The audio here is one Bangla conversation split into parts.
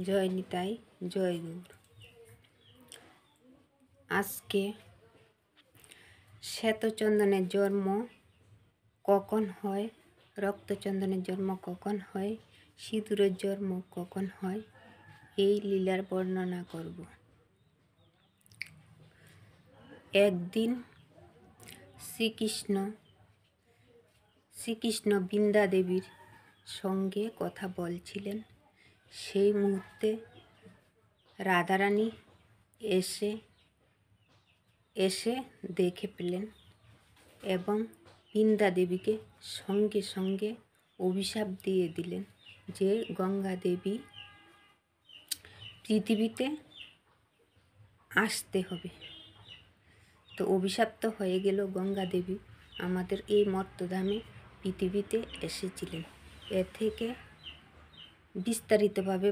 জয় নিতাই, জয় গৌর। আজকে শ্বেতচন্দনের জন্ম কখন হয়, রক্তচন্দনের জন্ম কখন হয়, সিঁদুরের জন্ম কখন হয়, এই লীলার বর্ণনা করব। একদিন শ্রীকৃষ্ণ বৃন্দা দেবীর সঙ্গে কথা বলছিলেন। সেই মুহূর্তে রাধারানী এসে দেখে পেলেন এবং বৃন্দা দেবীকে সঙ্গে সঙ্গে অভিশাপ দিয়ে দিলেন যে গঙ্গা দেবী পৃথিবীতে আসতে হবে। তো অভিশপ্ত হয়ে গেল গঙ্গা দেবী আমাদের এই মর্তধামে পৃথিবীতে এসেছিলেন। এ থেকে বিস্তারিতভাবে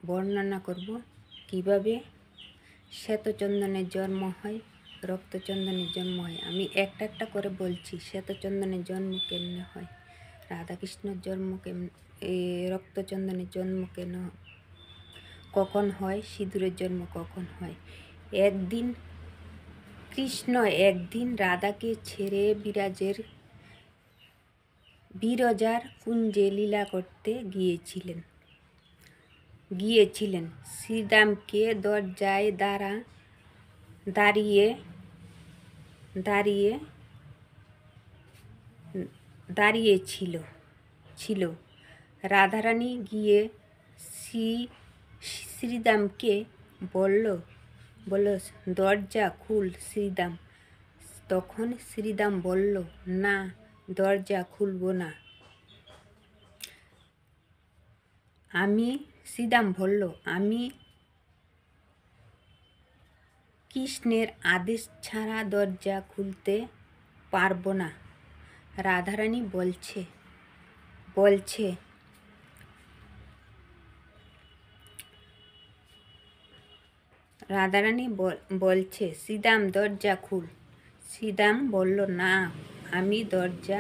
বর্ণনা করব কিভাবে শ্বেতচন্দনের জন্ম হয়, রক্তচন্দনের জন্ম হয়। আমি একটা একটা করে বলছি। শ্বেতচন্দনের জন্ম কেমনে হয়, রাধাকৃষ্ণের জন্ম কেমন, রক্তচন্দনের জন্ম কেন কখন হয়, সিঁদুরের জন্ম কখন হয়। কৃষ্ণ একদিন রাধাকে ছেড়ে বিরজার কুঞ্জে লীলা করতে গিয়েছিলেন। শ্রীদামকে দরজায় দাঁড়িয়ে ছিল। রাধারানী গিয়ে শ্রীদামকে বলল, দরজা খুল শ্রীদাম। তখন শ্রীদাম বলল, না, দরজা খুলব না। শ্রীদাম বলল, আমি কৃষ্ণের আদেশ ছাড়া দরজা খুলতে পারব না। রাধারানী বলছে শ্রীদাম দরজা খুল। শ্রীদাম বলল, না, আমি দরজা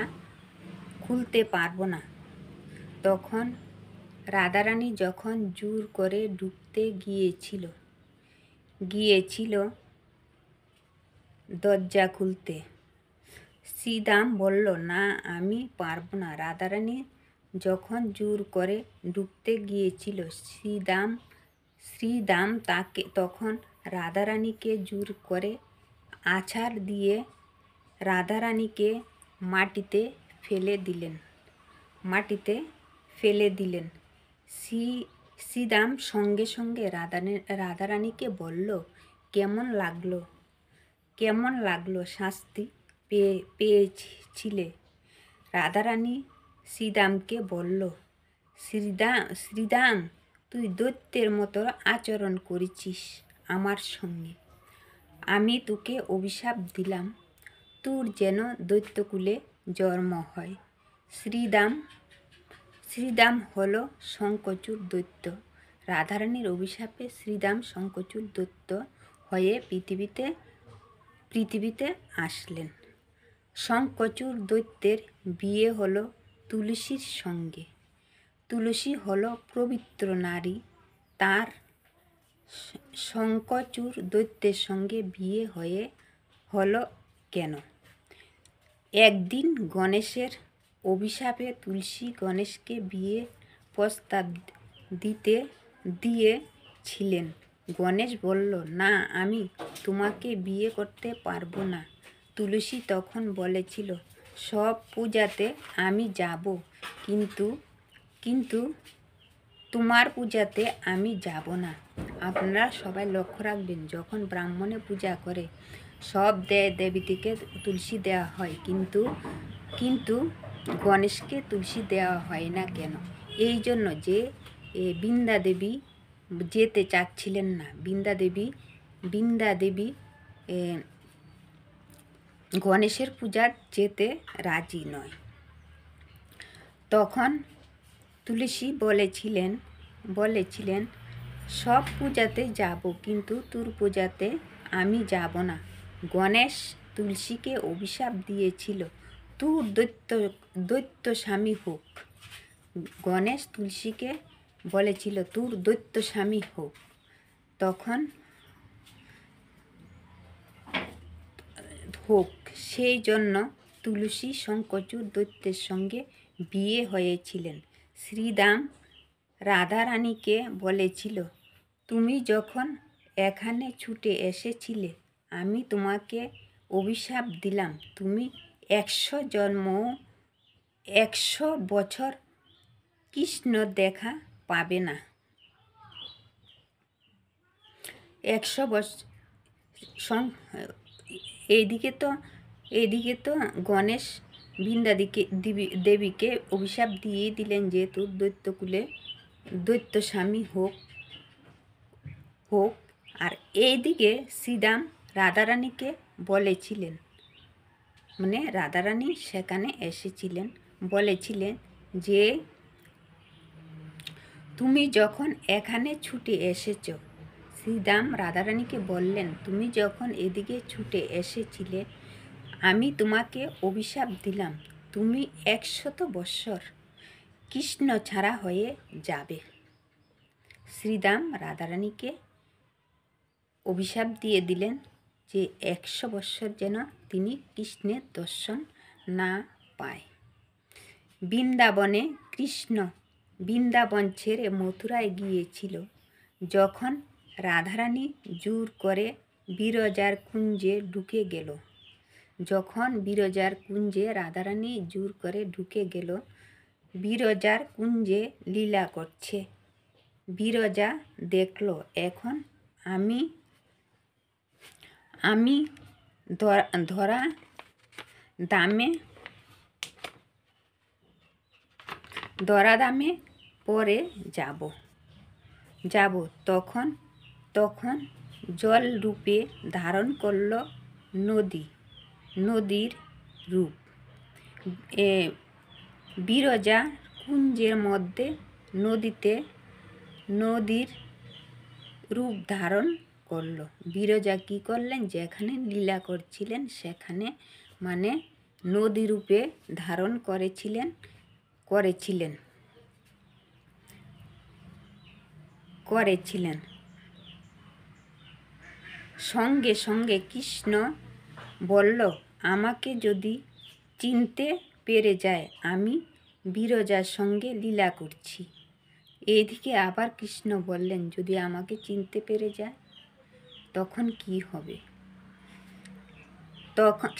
খুলতে পারব না। তখন রাধারানী যখন জোর করে ঢুকতে গিয়েছিল দরজা খুলতে, শ্রীদাম বলল, না, আমি পারব না। রাধারানী যখন জোর করে ঢুকতে গিয়েছিল শ্রীদাম তখন রাধারানীকে জোর করে আছাড় দিয়ে রাধারানীকে মাটিতে ফেলে দিলেন। শ্রীদাম সঙ্গে সঙ্গে রাধারানীকে বলল, কেমন লাগলো শাস্তি পেয়েছিলে? রাধারানী শ্রীদামকে বলল, শ্রীদাম, তুই দৈত্যের মতো আচরণ করেছিস আমার সঙ্গে। আমি তোকে অভিশাপ দিলাম, তোর যেন দৈত্যকুলে জন্ম হয়। শ্রীদাম হলো শঙ্খচূড় দৈত্য। রাধারানীর অভিশাপে শ্রীদাম শঙ্খচূড় দৈত্য হয়ে পৃথিবীতে আসলেন। শঙ্খচূড় দৈত্যের বিয়ে হলো তুলসীর সঙ্গে। তুলসী হলো পবিত্র নারী, তার শঙ্খচূড় দৈত্যের সঙ্গে বিয়ে হলো কেন? একদিন গণেশের অভিশাপে তুলসী গণেশকে বিয়ে প্রস্তাব দিয়েছিলেন। গণেশ বলল, না, আমি তোমাকে বিয়ে করতে পারব না। তুলসী তখন বলেছিল, সব পূজাতে আমি যাব, কিন্তু তোমার পূজাতে আমি যাব না। আপনারা সবাই লক্ষ্য রাখবেন, যখন ব্রাহ্মণে পূজা করে সব দেবীকে তুলসী দেওয়া হয়, কিন্তু গণেশকে তুলসী দেওয়া হয় না কেন? এই জন্য যে বৃন্দা দেবী যেতে চাচ্ছিলেন না। বৃন্দা দেবী গণেশের পূজা যেতে রাজি নয়। তখন তুলসী বলেছিলেন, সব পূজাতে যাব, কিন্তু তোর পূজাতে আমি যাব না। গণেশ তুলসীকে অভিশাপ দিয়েছিল, তোর দৈত্য স্বামী হোক। গণেশ তুলসীকে বলেছিল তোর দৈত্য স্বামী হোক। তখন হোক, সেই জন্য তুলসী শঙ্কচূড় দৈত্যের সঙ্গে বিয়ে হয়েছিলেন। শ্রীরাম রাধারানীকে বলেছিল, তুমি যখন এখানে ছুটে এসেছিলে আমি তোমাকে অভিশাপ দিলাম, তুমি 100 জন্ম 100 বছর কৃষ্ণ দেখা পাবে না। 100 বছর। এইদিকে তো গণেশ দেবীকে অভিশাপ দিয়ে দিলেন যে তোর দৈত্য স্বামী হোক। আর এইদিকে শ্রীরাম রাধারানীকে বলেছিলেন, মানে রাধারানী সেখানে এসেছিলেন, বলেছিলেন যে তুমি যখন এখানে ছুটে এসেছ, শ্রীরাম রাধারানীকে বললেন তুমি যখন এদিকে ছুটে এসেছিলে আমি তোমাকে অভিশাপ দিলাম, তুমি 100 বৎসর কৃষ্ণ ছাড়া হয়ে যাবে। শ্রীরাম রাধারানীকে অভিশাপ দিয়ে দিলেন যে 100 বৎসর যেন তিনি কৃষ্ণের দর্শন না পায়। বৃন্দাবন ছেড়ে মথুরায় গিয়েছিল। যখন রাধারানী জোর করে বিরজার কুঞ্জে ঢুকে গেল, রাধারানী জোর করে ঢুকে গেল, বিরজার কুঞ্জে লীলা করছে। বিরজা দেখল এখন আমি দরাদামে পরে যাব। তখন জল রূপে ধারণ করল নদীর রূপ। বিরজা কুঞ্জের মধ্যে নদীর রূপ ধারণ করল। বিরজা কি করলেন, যেখানে লীলা করছিলেন সেখানে মানে নদী রূপে ধারণ করেছিলেন। সঙ্গে সঙ্গে কৃষ্ণ বলল, আমাকে যদি চিনতে পেরে যায় আমি বিরজার সঙ্গে লীলা করছি। এদিকে আবার কৃষ্ণ বললেন, যদি আমাকে চিনতে পেরে যায় তখন কি হবে? তখন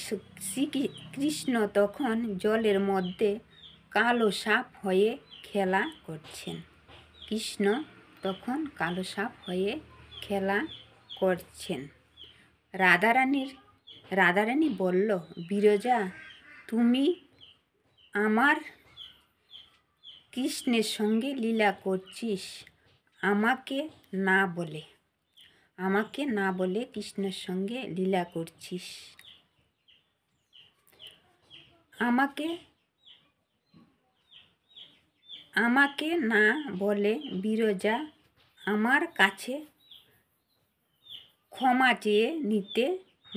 শ্রীকৃষ্ণ তখন জলের মধ্যে কালো সাপ হয়ে খেলা করছেন। কৃষ্ণ তখন কালো সাপ হয়ে খেলা করছেন। রাধারানী বলল, বিরজা তুমি আমার কৃষ্ণের সঙ্গে লীলা করছিস আমাকে না বলে কৃষ্ণের সঙ্গে লীলা করছিস। আমাকে না বলে বিরজা আমার কাছে ক্ষমা চেয়ে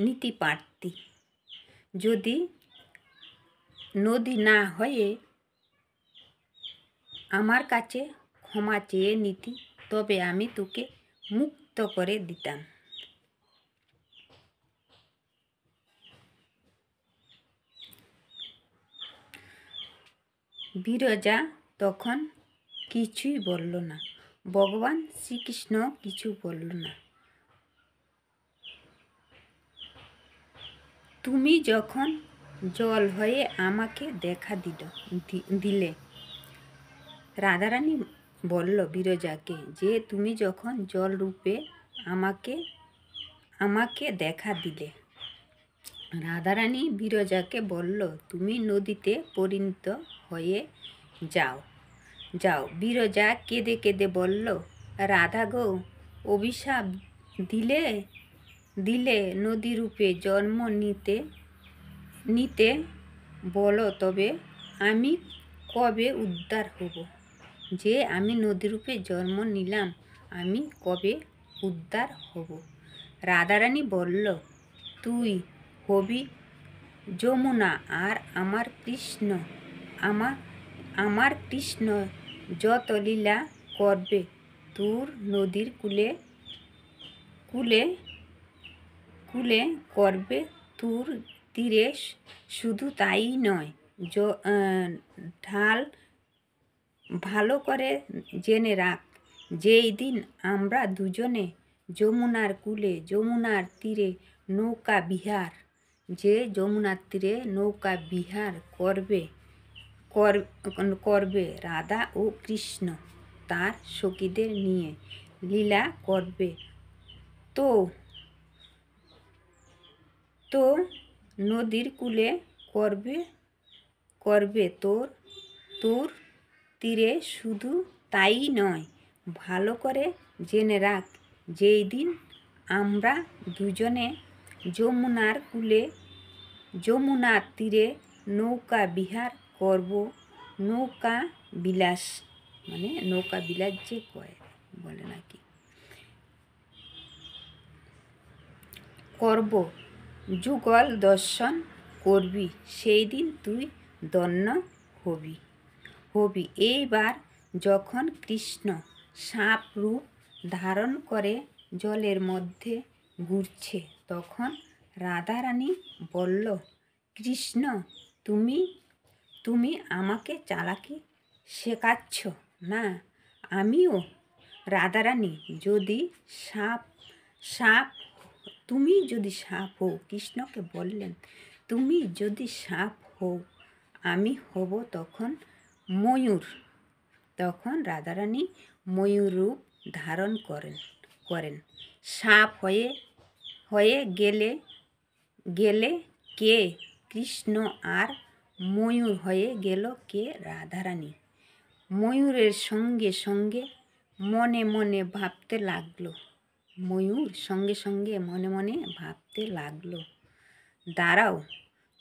নিতে পারতি। যদি নদী না হয়ে আমার কাছে ক্ষমা চেয়ে নিতি তবে আমি তোকে মুক্ত করে দিতাম। বিরজা তখন কিছুই বলল না। ভগবান শ্রীকৃষ্ণ কিছু বলল না। তুমি যখন জল হয়ে আমাকে দেখা দিলে, রাধারানী বলল বিরজাকে যে তুমি যখন জল রূপে আমাকে দেখা দিলে। রাধারানী বিরজাকে বলল, তুমি নদীতে পরিণত হয়ে যাও। বিরজা কেঁদে কেঁদে বলল, রাধা গো, অভিশাপ দিলে নদী রূপে জন্ম নিতে বলো, তবে আমি কবে উদ্ধার হব? যে আমি নদী রূপে জন্ম নিলাম আমি কবে উদ্ধার হব? রাধারানী বলল, তুই হবি যমুনা আর আমার কৃষ্ণ যত লীলা করবে তুর নদীর কূলে কূলে কূলে করবে তুর তীরে। শুধু তাই নয়, ঢাল ভালো করে জেনে রাখ, যেই দিন আমরা দুজনে যমুনার কূলে যমুনার তীরে নৌকা বিহার যে যমুনার তীরে নৌকা বিহার করবে রাধা ও কৃষ্ণ তার সখীদের নিয়ে লীলা করবে, তো তো নদীর কূলে করবে তোর তীরে। শুধু তাই নয়, ভালো করে জেনে রাখ, যেই দিন আমরা দুজনে যমুনার কূলে যমুনার তীরে নৌকা বিহার করব, নৌকা বিলাস মানে নৌকা বিলাস যে কয় বলে নাকি করব, যুগল দর্শন করবি, সেই দিন তুই ধন্য হবি। এইবার যখন কৃষ্ণ সাপ রূপ ধারণ করে জলের মধ্যে ঘুরছে, তখন রাধারানী বলল, কৃষ্ণ তুমি আমাকে চালাকি শেখাচ্ছ না? আমিও রাধারানী তুমি যদি সাপ হও, কৃষ্ণকে বললেন, তুমি যদি সাপ হও আমি হব তখন ময়ূর। তখন রাধারানী ময়ূর রূপ ধারণ করেন। সাপ হয়ে গেলে কে কৃষ্ণ, আর ময়ূর হয়ে গেল কে রাধারানী। ময়ূরের সঙ্গে সঙ্গে মনে মনে ভাবতে লাগলো দাঁড়াও,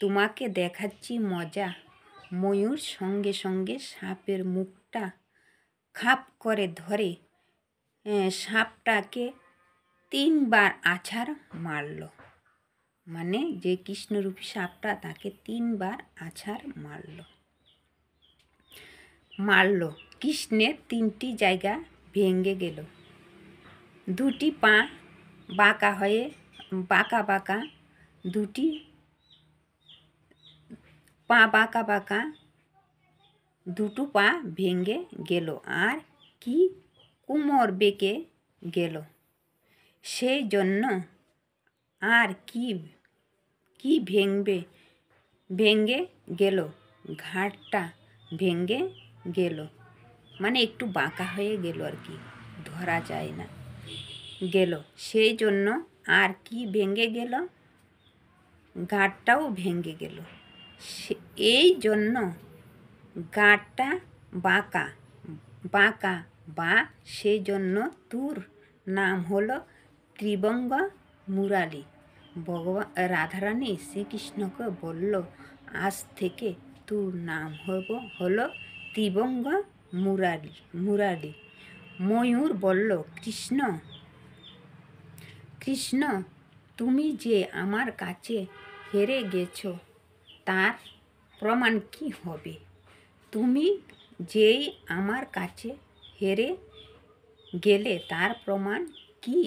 তোমাকে দেখাচ্ছি মজা। ময়ূর সঙ্গে সঙ্গে সাপের মুখটা খাপ করে ধরে সাপটাকে 3 বার আছাড় মারল। মানে যে কৃষ্ণরূপী সাপটা তাকে 3 বার আছাড় মারল। কৃষ্ণের 3টি জায়গা ভেঙে গেল। 2টি পা বাঁকা, 2টি পা বাঁকা, 2টো পা ভেঙে গেল, আর কি কোমর বেঁকে গেল। সেই জন্য আর কি ভেঙে গেল, ঘাড়টা ভেঙে গেল, মানে একটু বাঁকা হয়ে গেল আর কি, ধরা যায় না গেল। সেই জন্য আর কি ভেঙে গেল, ঘাড়টাও ভেঙে গেল। এই জন্য ঘাড়টা বাঁকা বা সেই জন্য তোর নাম হলো ত্রিভঙ্গ মুরারি। রাধারানী শ্রীকৃষ্ণকে বলল, আজ থেকে তোর নাম হলো ত্রিভঙ্গ মুরারি। ময়ূর বলল, কৃষ্ণ তুমি যে আমার কাছে হেরে গেছ তার প্রমাণ কি হবে? তুমি যেই আমার কাছে হেরে গেলে তার প্রমাণ কি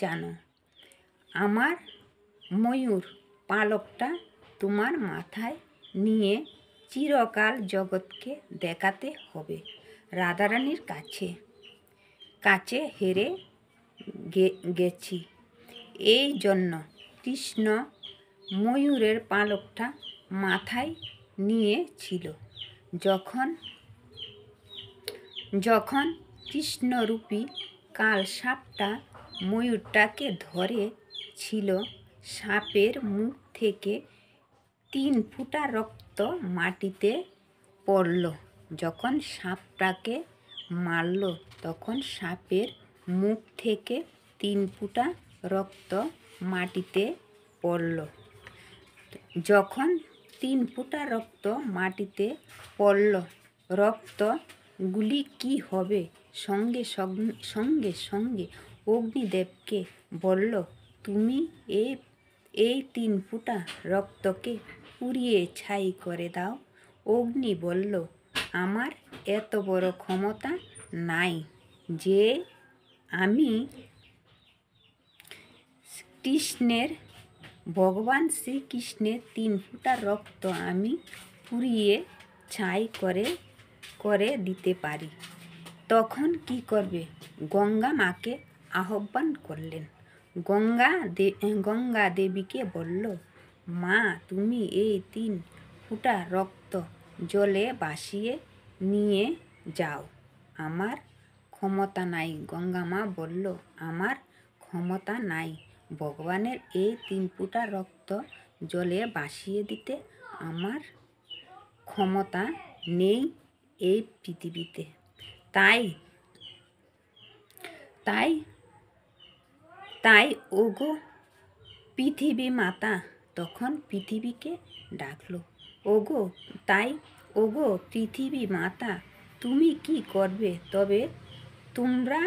জানো? আমার ময়ূর পালকটা তোমার মাথায় নিয়ে চিরকাল জগৎকে দেখাতে হবে। রাধারানীর কাছে হেরে গেছি, এই জন্য কৃষ্ণ ময়ূরের পালকটা মাথায় নিয়েছিল। যখন কৃষ্ণরূপী কাল সাপটা ময়ূরটাকে ধরেছিল, সাপের মুখ থেকে 3 ফোঁটা রক্ত মাটিতে পড়ল। যখন সাপটাকে মারল, তখন সাপের মুখ থেকে 3 ফোঁটা রক্ত মাটিতে পড়ল। যখন 3 ফোঁটা রক্ত মাটিতে পড়ল, রক্তগুলি কি হবে? সঙ্গে সঙ্গে অগ্নিদেবকে বলল, তুমি এই 3 ফোঁটা রক্তকে পুড়িয়ে ছাই করে দাও। অগ্নি বলল, আমার এত বড় ক্ষমতা নাই যে আমি কৃষ্ণের ভগবান শ্রীকৃষ্ণের 3 ফোঁটা রক্ত আমি পুড়িয়ে ছাই করে দিতে পারি। তখন কি করবে? গঙ্গা মাকে আহ্বান করলেন। গঙ্গা দেবীকে বলল, মা, তুমি এই 3 ফোঁটা রক্ত জলে ভাসিয়ে নিয়ে যাও। আমার ক্ষমতা নাই। গঙ্গা মা বলল, আমার ক্ষমতা নাই ভগবানের এই 3 ফোঁটা রক্ত জলে ভাসিয়ে দিতে। আমার ক্ষমতা নেই এই পৃথিবীতে। তাই তাই তাই ওগো পৃথিবী মাতা, তখন পৃথিবীকে ডাকলো। ওগো পৃথিবী মাতা, তুমি কি করবে? তবে তোমরা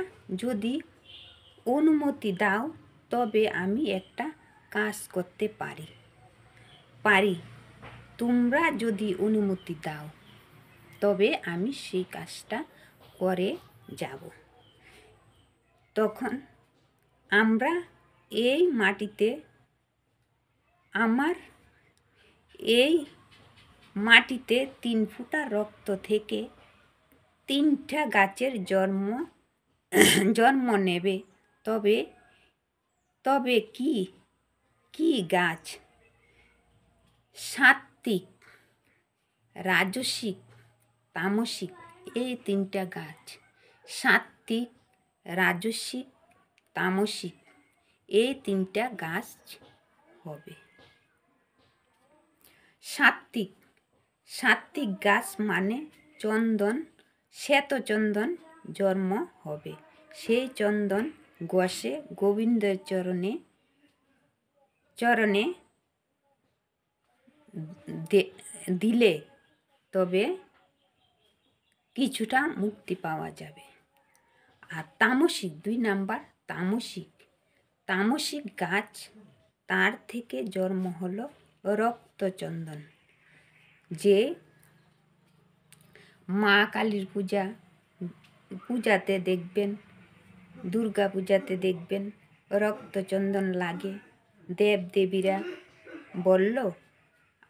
যদি অনুমতি দাও তবে আমি একটা কাজ করতে পারি। তোমরা যদি অনুমতি দাও তবে আমি সেই কাজটা করে যাব। তখন আমরা এই মাটিতে 3 ফোঁটা রক্ত থেকে 3টা গাছের জন্ম নেবে। তবে কি গাছ? সাত্ত্বিক, রাজসিক, তামসিক, এই 3টা গাছ। সাত্ত্বিক, রাজসিক, তামসিক, এই 3টা গাছ হবে। সাত্ত্বিক গাছ মানে চন্দন, শ্বেত চন্দন জন্ম হবে। সেই চন্দন ঘষে গোবিন্দের চরণে দিলে তবে কিছুটা মুক্তি পাওয়া যাবে। আর তামসিক, 2 নাম্বার তামসিক গাছ, তার থেকে জন্ম হলো রক্তচন্দন। যে মা কালীর পূজাতে দেখবেন, দুর্গা পূজাতে দেখবেন রক্তচন্দন লাগে। দেবদেবীরা বলল,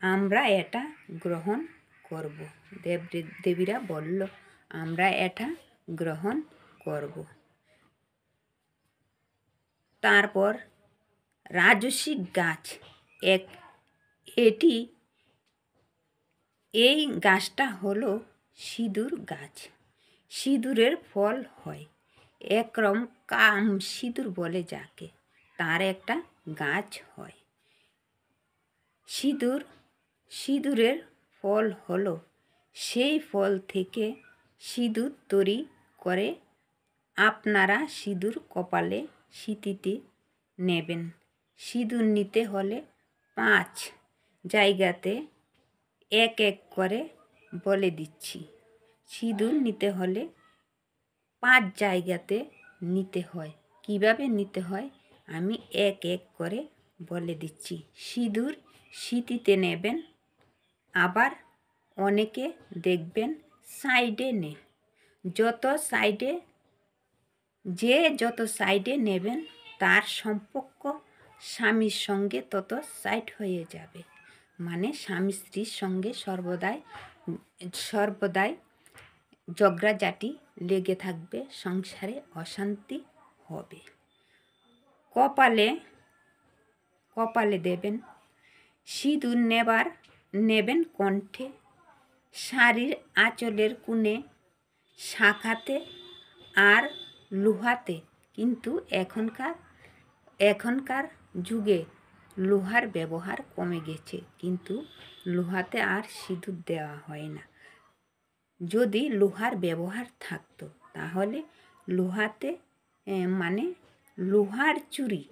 আমরা এটা গ্রহণ করব। দেবদেবীরা বলল, আমরা এটা গ্রহণ করব। তারপর রাজসিক গাছ, এই গাছটা হলো সিঁদুর গাছ। সিঁদুরের ফল হয়, একরকম কাম সিঁদুর বলে যাকে, তার একটা গাছ হয়। সিঁদুরের ফল হলো, সেই ফল থেকে সিঁদুর তৈরি করে আপনারা সিঁদুর কপালে সিঁথিতে নেবেন। সিঁদুর নিতে হলে 5 জায়গাতে এক করে বলে দিচ্ছি। সিঁদুর নিতে হলে 5 জায়গাতে নিতে হয়। কিভাবে নিতে হয় আমি এক করে বলে দিচ্ছি। সিঁদুর সিঁথিতে নেবেন। আবার অনেকে দেখবেন সাইডে যত সাইডে নেবেন তার সম্পর্ক স্বামীর সঙ্গে তত সাইড হয়ে যাবে। মানে স্বামী স্ত্রীর সঙ্গে সর্বদাই ঝগড়াঝাটি লেগে থাকবে, সংসারে অশান্তি হবে। কপালে দেবেন। সিঁদুর নেবেন কণ্ঠে, শাড়ির আঁচলের কোণে, শাখাতে আর লোহাতে। কিন্তু এখনকার যুগে লোহার ব্যবহার কমে গেছে, কিন্তু লোহাতে আর সিঁদুর দেওয়া হয় না। যদি লোহার ব্যবহার থাকতো তাহলে লোহাতে মানে লোহার চুড়ি,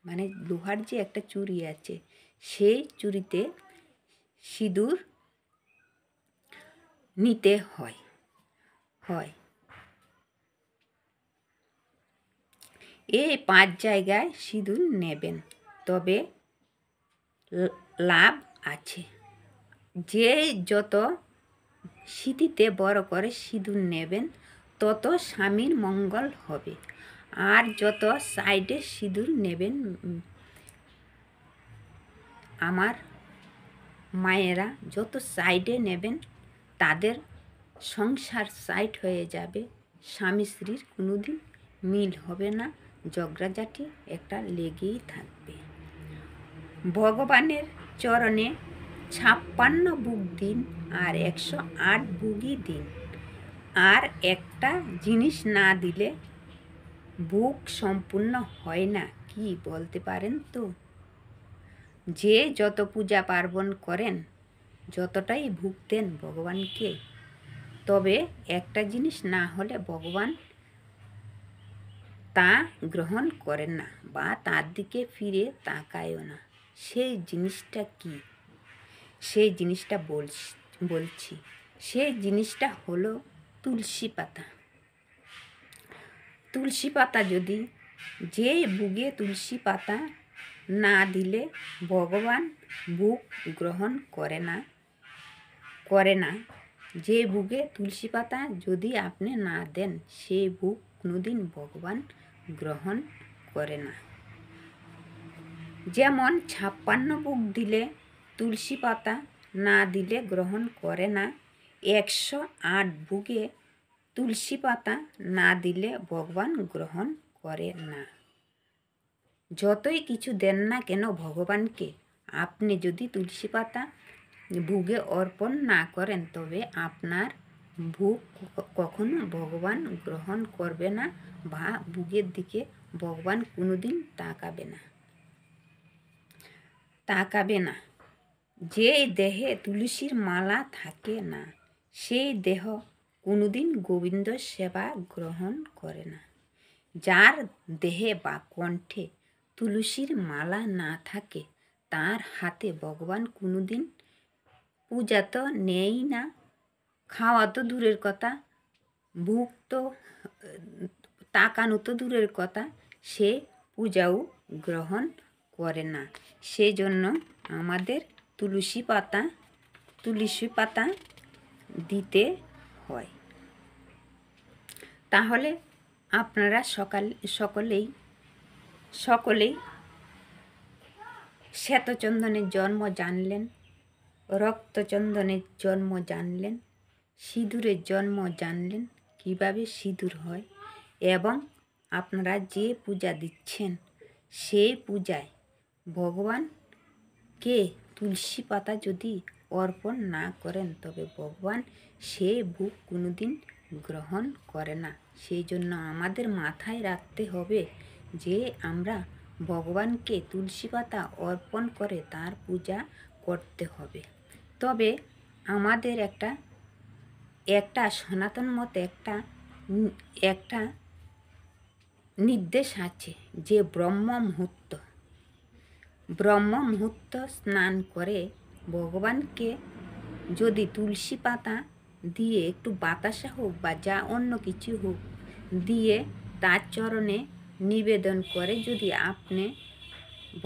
মানে লোহার যে একটা চুড়ি আছে সেই চুড়িতে সিঁদুর নিতে হয়। এই 5 জায়গায় সিঁদুর নেবেন, তবে লাভ আছে। যে যত সিঁথিতে বড় করে সিঁদুর নেবেন, তত স্বামীর মঙ্গল হবে। আর যত সাইডে সিঁদুর নেবেন, আমার মায়েরা যত সাইডে নেবেন তাদের সংসার সাইড হয়ে যাবে, স্বামী স্ত্রীর কোনোদিন মিল হবে না, ঝগড়াঝাটি একটা লেগেই থাকবে। ভগবানের চরণে 56 বুক দিন আর 108 বুকই দিন। আর একটা জিনিস না দিলে বুক সম্পূর্ণ হয় না, কি বলতে পারেন তো? যে যত পূজা পার্বণ করেন, যতটাই ভোগ দেন ভগবানকে, তবে একটা জিনিস না হলে ভগবান তা গ্রহণ করেন না বা তার দিকে ফিরে তাকায়ও না। সেই জিনিসটা কি? সেই জিনিসটা বলছি সেই জিনিসটা হলো তুলসী পাতা। তুলসী পাতা যদি, যে ভোগে তুলসী পাতা না দিলে ভগবান ভোগ গ্রহণ করে না। যে ভোগে তুলসী পাতা যদি আপনি না দেন, সেই ভোগ কোনোদিন ভগবান গ্রহণ করে না। যেমন 56 ভোগ দিলে তুলসী পাতা না দিলে গ্রহণ করে না, 108 ভোগে তুলসী পাতা না দিলে ভগবান গ্রহণ করে না। যতই কিছু দেন না কেন ভগবানকে, আপনি যদি তুলসী পাতা ভোগে অর্পণ না করেন, তবে আপনার ভোগ কখনো ভগবান গ্রহণ করবে না বা ভোগের দিকে ভগবান কোনোদিন তাকাবে না। যে দেহে তুলসীর মালা থাকে না, সেই দেহ কোনোদিন গোবিন্দ সেবা গ্রহণ করে না। যার দেহে বা কণ্ঠে তুলসীর মালা না থাকে, তার হাতে ভগবান কোনোদিন পূজা তো নেই না, খাওয়া তো দূরের কথা, ভোগ তো তাকানো তো দূরের কথা, সে পূজাও গ্রহণ করে না। সেই জন্য আমাদের তুলসী পাতা দিতে হয়। তাহলে আপনারা সকলেই শ্বেতচন্দনের জন্ম জানলেন, রক্তচন্দনের জন্ম জানলেন, সিঁদুরের জন্ম জানলেন, কিভাবে সিঁদুর হয়, এবং আপনারা যে পূজা দিচ্ছেন সেই পূজায় ভগবানকে তুলসী পাতা যদি অর্পণ না করেন, তবে ভগবান সেই ভোগ কোনোদিন গ্রহণ করে না। সেই জন্য আমাদের মাথায় রাখতে হবে যে আমরা ভগবানকে তুলসী পাতা অর্পণ করে তার পূজা করতে হবে। তবে আমাদের একটা সনাতন মতে একটা নির্দেশ আছে যে ব্রহ্ম মুহূর্ত স্নান করে ভগবানকে যদি তুলসী পাতা দিয়ে একটু বাতাসা হোক বা যা অন্য কিছু হোক দিয়ে তার চরণে নিবেদন করে যদি আপনি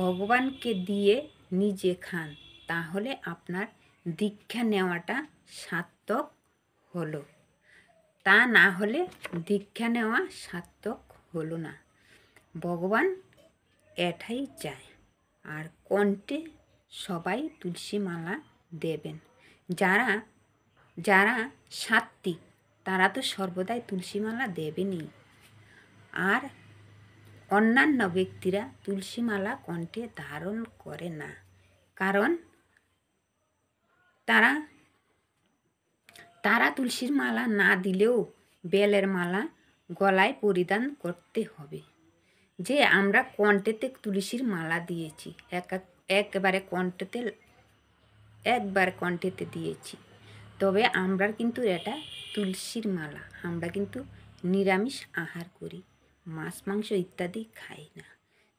ভগবানকে দিয়ে নিজে খান, তাহলে আপনার দীক্ষা নেওয়াটা সার্থক হলো। তা না হলে দীক্ষা নেওয়া সার্থক হলো না। ভগবান এটাই চায়। আর কণ্ঠে সবাই তুলসী মালা দেবেন। যারা সাত্ত্বিক তারা তো সর্বদাই তুলসী মালা দেবেনই। আর অন্যান্য ব্যক্তিরা তুলসী মালা কণ্ঠে ধারণ করে না, কারণ তারা তুলসীর মালা না দিলেও বেলের মালা গলায় পরিধান করতে হবে। যে আমরা কণ্ঠেতে তুলসীর মালা দিয়েছি, একবার কণ্ঠেতে দিয়েছি, তবে আমরা কিন্তু এটা তুলসীর মালা। আমরা কিন্তু নিরামিষ আহার করি, মাছ মাংস ইত্যাদি খাই না।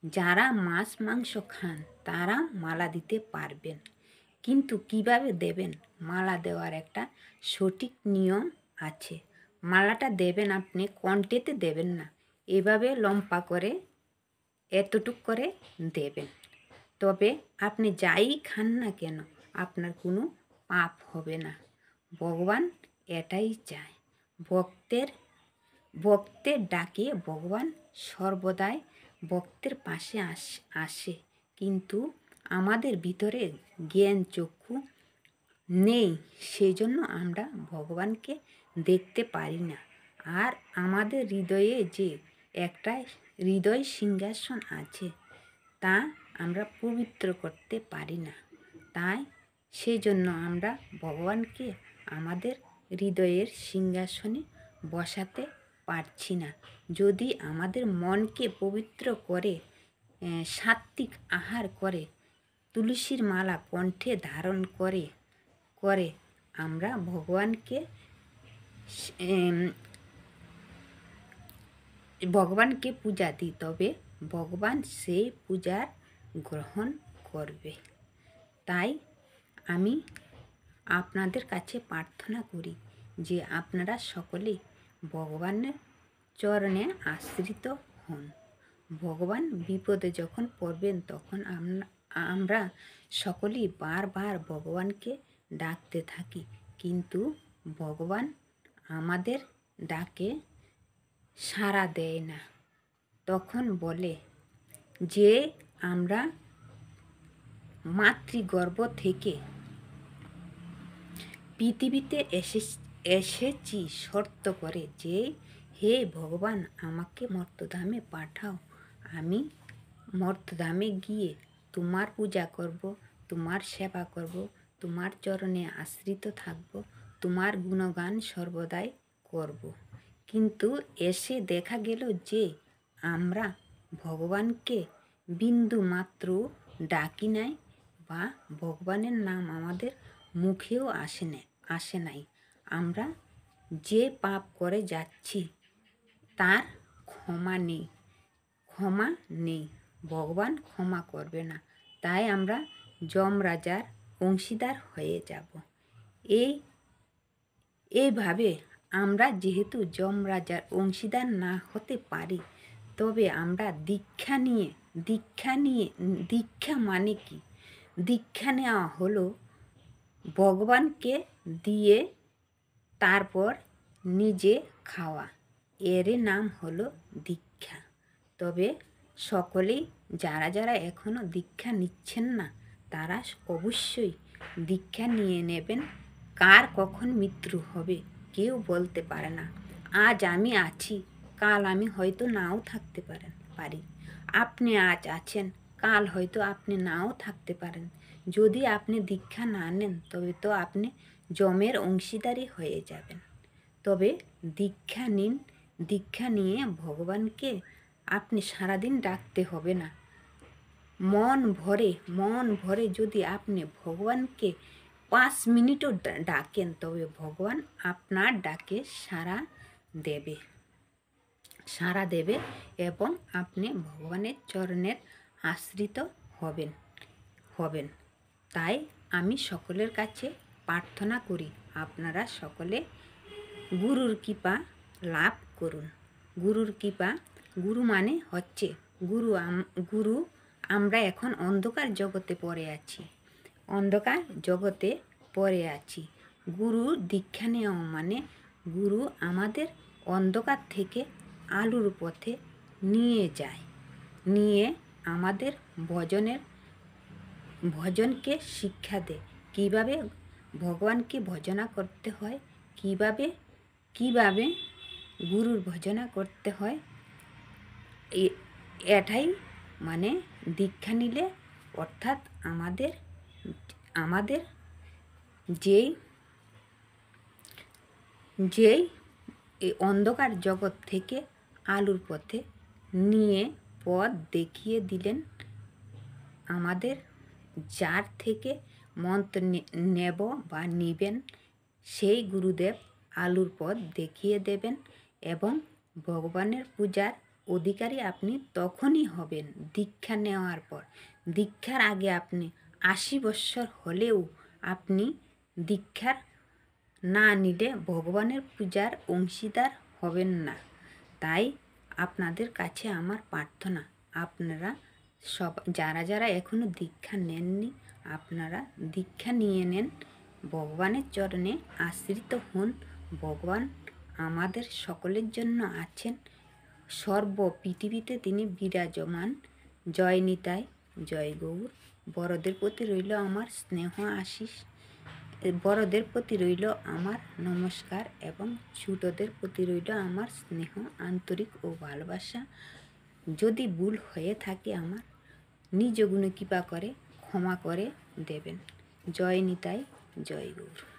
যারা মাছ মাংস খান তারা মালা দিতে পারবেন, কিন্তু কিভাবে দেবেন? মালা দেওয়ার একটা সঠিক নিয়ম আছে। মালাটা দেবেন আপনি কণ্ঠেতে দেবেন না, এভাবে লম্বা করে এতটুক করে দেবেন। তবে আপনি যাই খান না কেন আপনার কোনো পাপ হবে না। ভগবান এটাই চায়। ভক্তের ডাকে ভগবান সর্বদাই ভক্তের পাশে আসে, কিন্তু আমাদের ভিতরে জ্ঞান চক্ষু নেই, সেজন্য আমরা ভগবানকে দেখতে পারি না। আর আমাদের হৃদয়ে যে একটা হৃদয় সিংহাসন আছে, তা আমরা পবিত্র করতে পারি না। তাই সেজন্য আমরা ভগবানকে আমাদের হৃদয়ের সিংহাসনে বসাতে পারছি না। যদি আমাদের মনকে পবিত্র করে সাত্ত্বিক আহার করে তুলসীর মালা কণ্ঠে ধারণ করে করে আমরা ভগবানকে পূজা দিই, তবে ভগবান সেই পূজার গ্রহণ করবে। তাই আমি আপনাদের কাছে প্রার্থনা করি যে আপনারা সকলে ভগবানের চরণে আশ্রিত হন। ভগবান বিপদে যখন পড়বেন তখন আমরা সকলেই বারবার ভগবানকে ডাকতে থাকি, কিন্তু ভগবান আমাদের ডাকে সাড়া দেয় না। তখন বলে যে আমরা মাতৃগর্ভ থেকে পৃথিবীতে এসেছি শর্ত করে যে হে ভগবান, আমাকে মর্তধামে পাঠাও, আমি মর্তধামে গিয়ে তোমার পূজা করব, তোমার সেবা করব, তোমার চরণে আশ্রিত থাকব, তোমার গুণগান সর্বদাই করব। কিন্তু এসে দেখা গেল যে আমরা ভগবানকে বিন্দু মাত্র ডাকি নাই, বা ভগবানের নাম আমাদের মুখেও আসে নাই। আমরা যে পাপ করে যাচ্ছি তার ক্ষমা নেই, ভগবান ক্ষমা করবে না। তাই আমরা যমরাজার অংশীদার হয়ে যাব। এইভাবে আমরা যেহেতু যমরাজার অংশীদার না হতে পারি, তবে আমরা দীক্ষা মানে কি? দীক্ষা নেওয়া হলো ভগবানকে দিয়ে তারপর নিজে খাওয়া, এর নাম হলো দীক্ষা। তবে সকলেই যারা এখনও দীক্ষা নিচ্ছেন না, তারা অবশ্যই দীক্ষা নিয়ে নেবেন। কার কখন মৃত্যু হবে কেউ বলতে পারে না। আজ আমি আছি, কাল আমি হয়তো নাও থাকতে পারি। আপনি আজ আছেন, কাল হয়তো আপনি নাও থাকতে পারেন। যদি আপনি দীক্ষা না নেন তবে তো আপনি যমের অংশীদারি হয়ে যাবেন। তবে দীক্ষা নিন, দীক্ষা নিয়ে ভগবানকে আপনি সারাদিন ডাকতে হবে না। মন ভরে যদি আপনি ভগবানকে 5 মিনিটও ডাকেন, তবে ভগবান আপনার ডাকে সাড়া দেবে এবং আপনি ভগবানের চরণের আশ্রিত হবেন। তাই আমি সকলের কাছে প্রার্থনা করি আপনারা সকলে গুরুর কৃপা লাভ করুন। গুরুর কৃপা, গুরু মানে হচ্ছে গুরু। আমরা এখন অন্ধকার জগতে পড়ে আছি। গুরু দীক্ষা নেওয়া মানে গুরু আমাদের অন্ধকার থেকে আলোর পথে নিয়ে আমাদের ভজনকে শিক্ষা দেয়, কিভাবে ভগবানকে ভজনা করতে হয়, কিভাবে গুরুর ভজনা করতে হয়। এটাই মানে দীক্ষা নিলে, অর্থাৎ আমাদের যেই এই অন্ধকার জগৎ থেকে আলোর পথে নিয়ে পথ দেখিয়ে দিলেন, আমাদের যার থেকে মন্ত্র নেব বা নিবেন সেই গুরুদেব আলোর পথ দেখিয়ে দেবেন এবং ভগবানের পূজার অধিকারী আপনি তখনই হবেন দীক্ষা নেওয়ার পর। দীক্ষার আগে আপনি 80 বৎসর হলেও আপনি দীক্ষার না নিলে ভগবানের পূজার অংশীদার হবেন না। তাই আপনাদের কাছে আমার প্রার্থনা, আপনারা যারা এখনও দীক্ষা নেননি, আপনারা দীক্ষা নিয়ে নেন, ভগবানের চরণে আশ্রিত হন, ভগবান আমাদের সকলের জন্য আছেন, সর্ব পৃথিবীতে তিনি বিরাজমান। জয় নিতাই, জয় গৌর। বড়দের প্রতি রইল আমার স্নেহ আশিস, বড়দের প্রতি রইল আমার নমস্কার এবং ছোটদের প্রতি রইল আমার স্নেহ, আন্তরিক ও ভালোবাসা। যদি ভুল হয়ে থাকে আমার, নিজ গুণে কৃপা করে ক্ষমা করে দেবেন। জয় নিতাই, জয় গৌর।